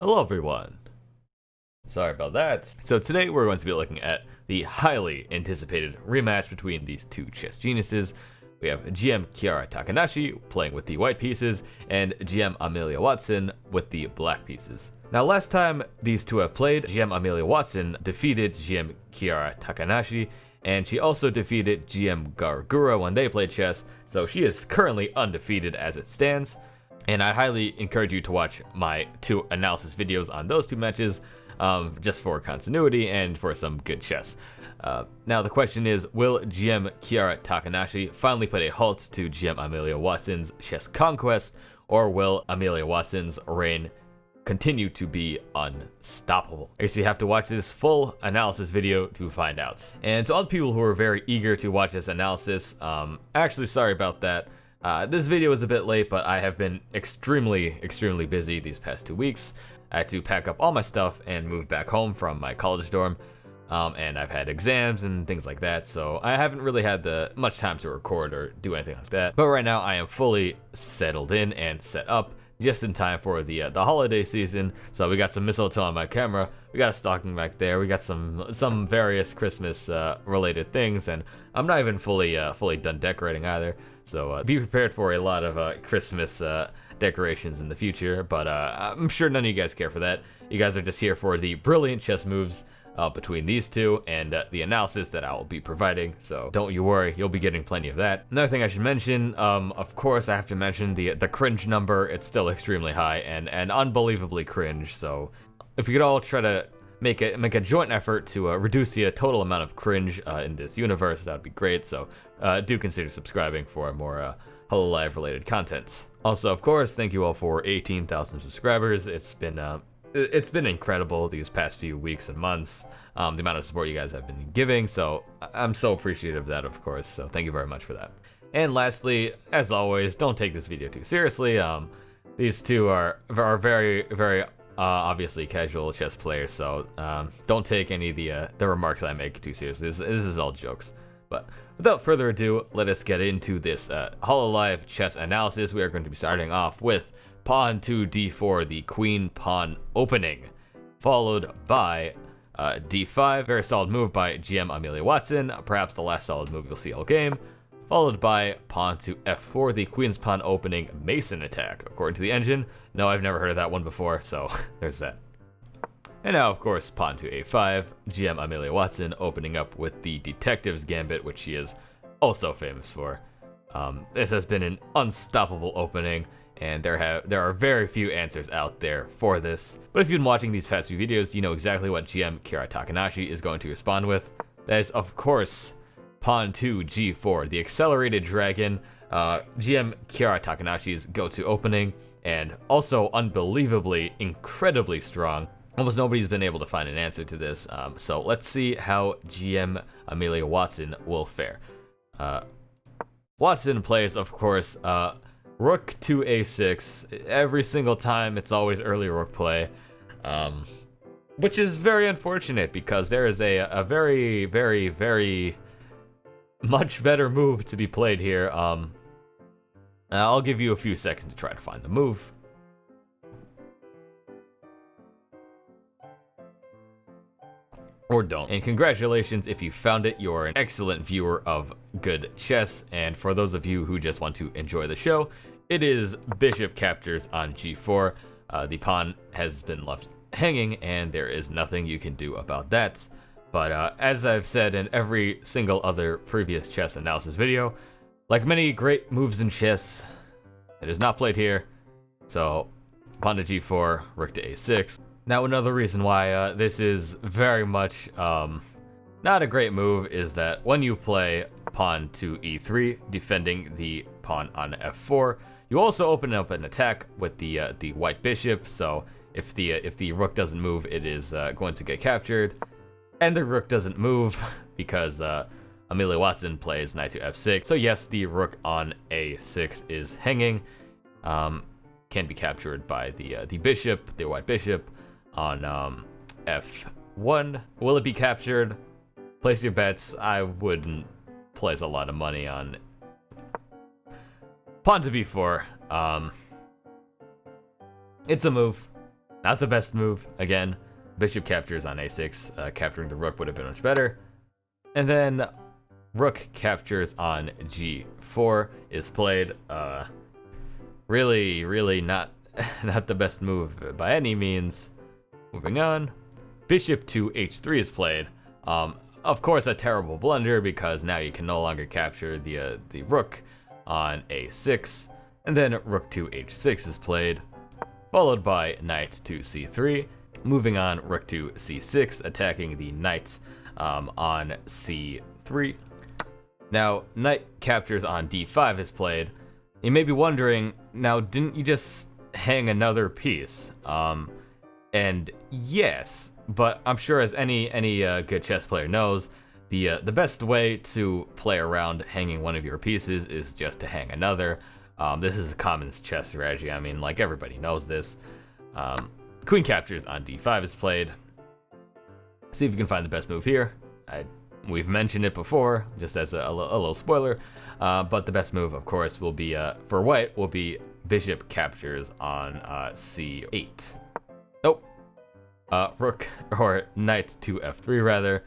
Hello everyone. Sorry about that. So today we're going to be looking at the highly anticipated rematch between these two chess geniuses. We have GM Kiara Takanashi playing with the white pieces and GM Amelia Watson with the black pieces. Now last time these two have played, GM Amelia Watson defeated GM Kiara Takanashi, and she also defeated GM Gargura when they played chess, so she is currently undefeated as it stands. And I highly encourage you to watch my two analysis videos on those two matches, just for continuity and for some good chess. Now the question is, will GM Kiara Takanashi finally put a halt to GM Amelia Watson's chess conquest, or will Amelia Watson's reign continue to be unstoppable? I guess you have to watch this full analysis video to find out. And to all the people who are very eager to watch this analysis, actually sorry about that. This video is a bit late, but I have been extremely busy these past 2 weeks. I had to pack up all my stuff and move back home from my college dorm, and I've had exams and things like that, so I haven't really had much time to record or do anything like that. But right now I am fully settled in and set up, just in time for the holiday season. So we got some mistletoe on my camera, we got a stocking back there, we got some various Christmas related things, and I'm not even fully done decorating either. So be prepared for a lot of Christmas decorations in the future, but I'm sure none of you guys care for that. You guys are just here for the brilliant chess moves between these two and the analysis that I will be providing, so don't you worry, you'll be getting plenty of that. Another thing I should mention, of course I have to mention the cringe number. It's still extremely high and unbelievably cringe, so if we could all try to make a joint effort to reduce the total amount of cringe in this universe, that would be great. So do consider subscribing for more Hololive related content. Also, of course, thank you all for 18,000 subscribers. It's been incredible these past few weeks and months, the amount of support you guys have been giving, so I'm so appreciative of that, of course, so thank you very much for that. And lastly, as always, don't take this video too seriously. These two are very obviously casual chess players, so don't take any of the remarks I make too seriously. This is all jokes. But without further ado, let us get into this Hololive chess analysis. We are going to be starting off with pawn to d4, the queen pawn opening, followed by d5, very solid move by GM Amelia Watson, perhaps the last solid move you'll see all game, followed by pawn to f4, the queen's pawn opening Mason attack, according to the engine. No, I've never heard of that one before, so there's that. And now, of course, pawn to a5, GM Amelia Watson opening up with the detective's gambit, which she is also famous for. This has been an unstoppable opening, and there are very few answers out there for this. But if you've been watching these past few videos, you know exactly what GM Kiara Takanashi is going to respond with. That is, of course, pawn to g4, the accelerated dragon, GM Kiara Takanashi's go-to opening, and also unbelievably, incredibly strong. Almost nobody's been able to find an answer to this, so let's see how GM Amelia Watson will fare. Watson plays, of course, rook to a6. Every single time, it's always early rook play, which is very unfortunate because there is a very much better move to be played here. I'll give you a few seconds to try to find the move. Or don't. And congratulations if you found it. You're an excellent viewer of good chess. And for those of you who just want to enjoy the show, it is bishop captures on g4. The pawn has been left hanging, and there is nothing you can do about that. But as I've said in every single other previous chess analysis video, like many great moves in chess, it is not played here. So pawn to g4, rook to a6. Now another reason why this is very much not a great move is that when you play pawn to e3, defending the pawn on f4, you also open up an attack with the white bishop. So if the rook doesn't move, it is going to get captured, and the rook doesn't move because Amelia Watson plays knight to f6. So yes, the rook on a6 is hanging, can be captured by the bishop, the white bishop. On f1, will it be captured? Place your bets. I wouldn't place a lot of money on pawn to b4. It's a move. Not the best move. Again, bishop captures on a6. Capturing the rook would have been much better. And then rook captures on g4 is played. Really not not the best move by any means. Moving on, bishop to h3 is played. Of course, a terrible blunder because now you can no longer capture the rook on a6, and then rook to h6 is played, followed by knight to c3. Moving on, rook to c6, attacking the knight on c3. Now, knight captures on d5 is played. You may be wondering, now didn't you just hang another piece? And yes, but I'm sure as any good chess player knows, the best way to play around hanging one of your pieces is just to hang another. This is a common chess strategy. I mean, like, everybody knows this. Queen captures on d5 is played. See if you can find the best move here. We've mentioned it before, just as a little spoiler. But the best move, of course, will be for white will be bishop captures on c8. Nope. Rook or knight to f3 rather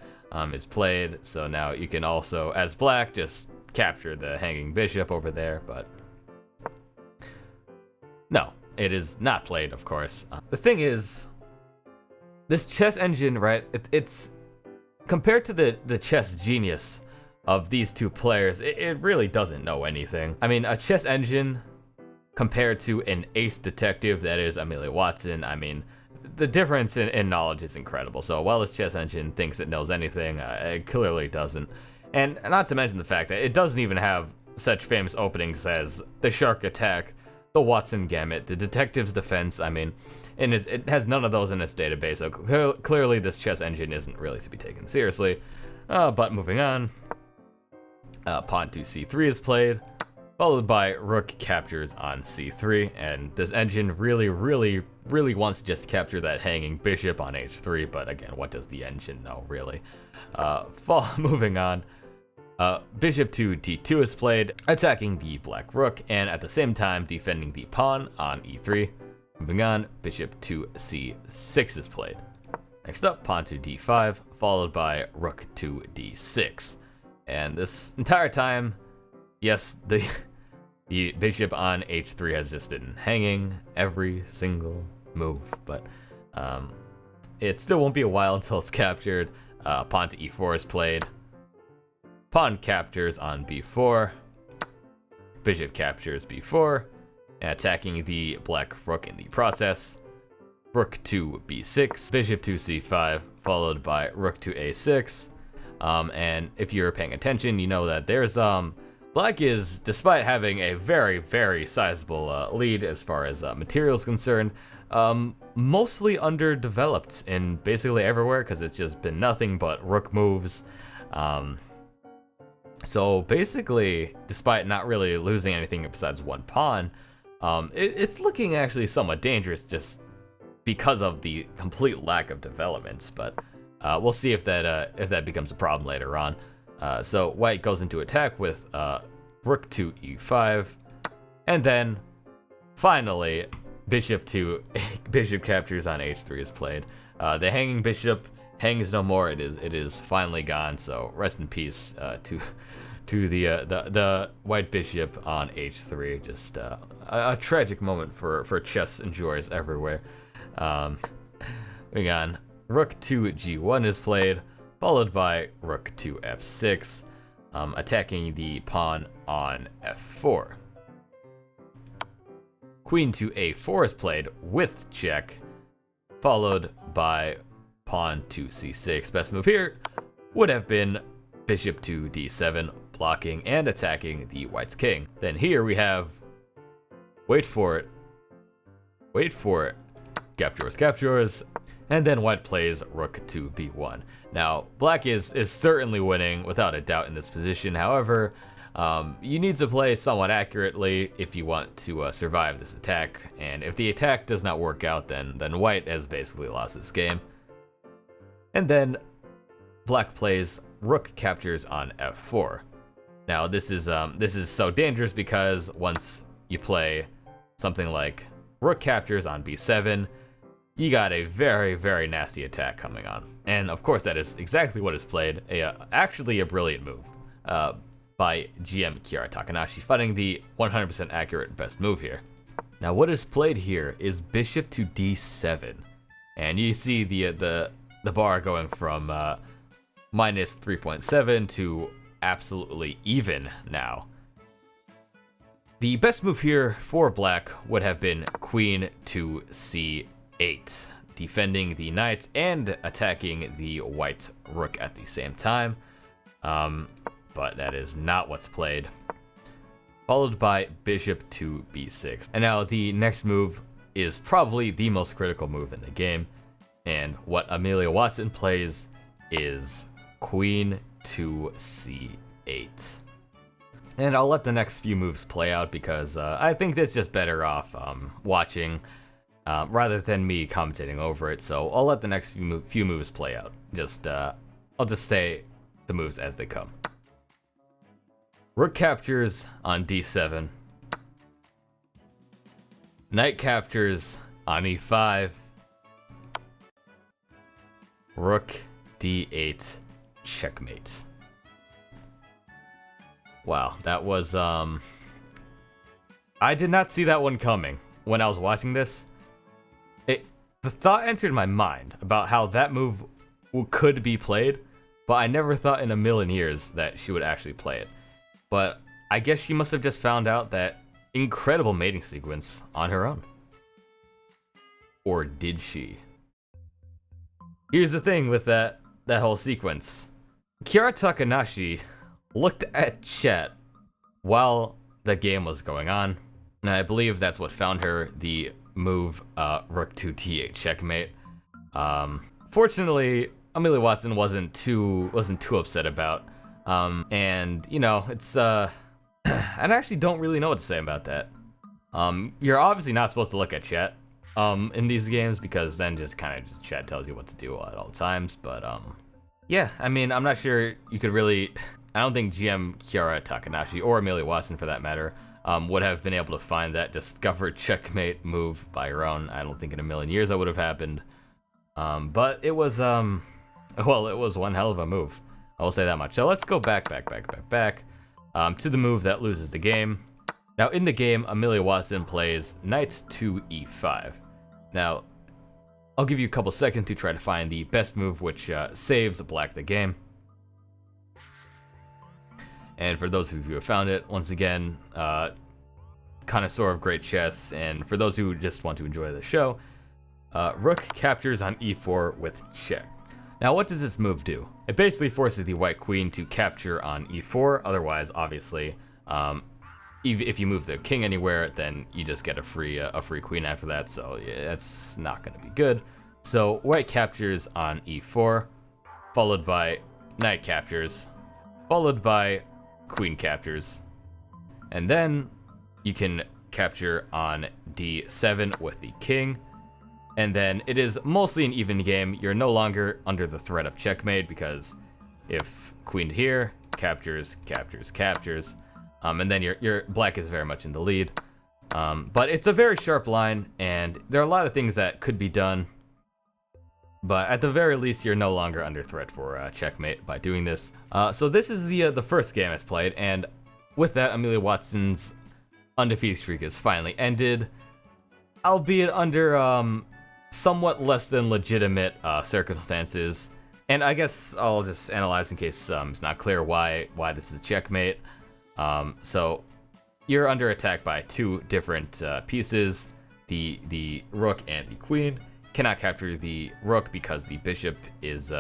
is played. So now you can also, as black, just capture the hanging bishop over there. But no, it is not played, of course. The thing is, this chess engine, right? It's compared to the chess genius of these two players, it really doesn't know anything. I mean, a chess engine compared to an ace detective that is Amelia Watson, I mean, the difference in knowledge is incredible. So while this chess engine thinks it knows anything, it clearly doesn't. And not to mention the fact that it doesn't even have such famous openings as the shark attack, the Watson gambit, the detective's defense. I mean, it has none of those in its database, so clearly this chess engine isn't really to be taken seriously. But moving on, pawn to c3 is played, followed by rook captures on c3, and this engine really wants to just capture that hanging bishop on h3, but again, what does the engine know, really? Moving on, bishop to d2 is played, attacking the black rook, and at the same time defending the pawn on e3. Moving on, bishop to c6 is played. Next up, pawn to d5, followed by rook to d6. And this entire time, yes, the bishop on h3 has just been hanging every single move, but it still won't be a while until it's captured. Pawn to e4 is played. Pawn captures on b4. Bishop captures b4, attacking the black rook in the process. Rook to b6, bishop to c5, followed by rook to a6. And if you're paying attention, you know that there's black is, despite having a very sizable lead as far as material is concerned, mostly underdeveloped in basically everywhere because it's just been nothing but rook moves. So basically, despite not really losing anything besides one pawn, it's looking actually somewhat dangerous just because of the complete lack of developments. But we'll see if that becomes a problem later on. So white goes into attack with rook to e5, and then finally bishop captures on h3 is played. The hanging bishop hangs no more. It is finally gone. So rest in peace to the white bishop on h3. Just a tragic moment for chess enjoyers everywhere. Moving on, rook to g1 is played, followed by rook to f6, attacking the pawn on f4. Queen to a4 is played with check, followed by pawn to c6. Best move here would have been bishop to d7, blocking and attacking the white's king. Then here we have, wait for it, captures, and then white plays rook to b1. Now, black is certainly winning without a doubt in this position. However, you need to play somewhat accurately if you want to survive this attack, and if the attack does not work out, then white has basically lost this game. And then black plays rook captures on f4. Now this is so dangerous because once you play something like rook captures on b7, you got a very, very nasty attack coming on. And of course, that is exactly what is played. Actually a brilliant move by GM Kiara Takanashi, finding the 100% accurate best move here. Now what is played here is bishop to d7. And you see the bar going from minus 3.7 to absolutely even now. The best move here for black would have been queen to c8, defending the knight and attacking the white rook at the same time. But that is not what's played. Followed by bishop to b6. And now the next move is probably the most critical move in the game. And what Amelia Watson plays is queen to c8. And I'll let the next few moves play out because I think that's just better off watching rather than me commentating over it. So I'll let the next few moves play out. I'll just say the moves as they come. Rook captures on d7. Knight captures on e5. Rook d8, checkmate. Wow, that was, I did not see that one coming when I was watching this. The thought entered my mind about how that move could be played, but I never thought in a million years that she would actually play it. But I guess she must have just found out that incredible mating sequence on her own. Or did she? Here's the thing with that whole sequence. Kiara Takanashi looked at chat while the game was going on, and I believe that's what found her the move rook to d8 checkmate. Fortunately, Amelia Watson wasn't too upset about, and you know, it's I actually don't really know what to say about that. You're obviously not supposed to look at chat in these games because then just chat tells you what to do at all times, but yeah, I mean, I'm not sure you could really. I don't think GM Kiara Takanashi, or Amelia Watson for that matter, would have been able to find that discovered checkmate move by her own. I don't think in a million years that would have happened. But it was, well, it was one hell of a move. I will say that much. So let's go back to the move that loses the game. Now in the game, Amelia Watson plays knight to e5. Now, I'll give you a couple seconds to try to find the best move which saves black the game. And for those of you who have found it, once again, connoisseur of great chess, and for those who just want to enjoy the show, rook captures on e4 with check. Now what does this move do? It basically forces the white queen to capture on e4, otherwise, obviously, if you move the king anywhere, then you just get a free queen after that, so yeah, that's not going to be good. So white captures on e4, followed by knight captures, followed by queen captures, and then you can capture on d7 with the king, and then it is mostly an even game. You're no longer under the threat of checkmate because if queen here, captures, and then your black is very much in the lead. But it's a very sharp line, and there are a lot of things that could be done, but at the very least, you're no longer under threat for checkmate by doing this. So this is the first game it's played, and with that, Amelia Watson's undefeated streak is finally ended, albeit under somewhat less than legitimate circumstances. And I guess I'll just analyze in case it's not clear why this is checkmate. So you're under attack by two different pieces, the rook and the queen. Cannot capture the rook because the bishop is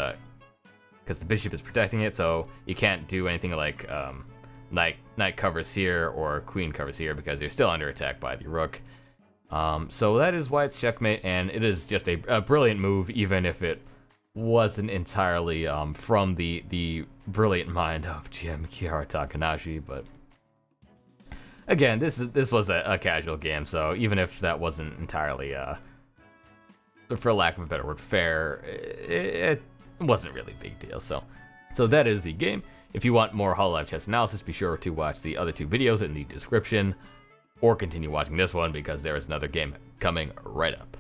protecting it, so you can't do anything like knight covers here or queen covers here because you're still under attack by the rook. So that is why it's checkmate, and it is just a brilliant move, even if it wasn't entirely from the brilliant mind of GM Kiara Takanashi. But again, this was a casual game, so even if that wasn't entirely for lack of a better word, fair, it wasn't really a big deal. So that is the game. If you want more Hololive chess analysis, be sure to watch the other two videos in the description, or continue watching this one because there is another game coming right up.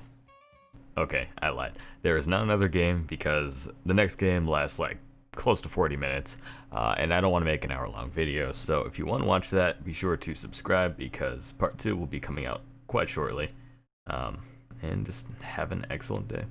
Okay, I lied. There is not another game because the next game lasts like close to 40 minutes, and I don't want to make an hour-long video. So if you want to watch that, be sure to subscribe because part 2 will be coming out quite shortly. And just have an excellent day.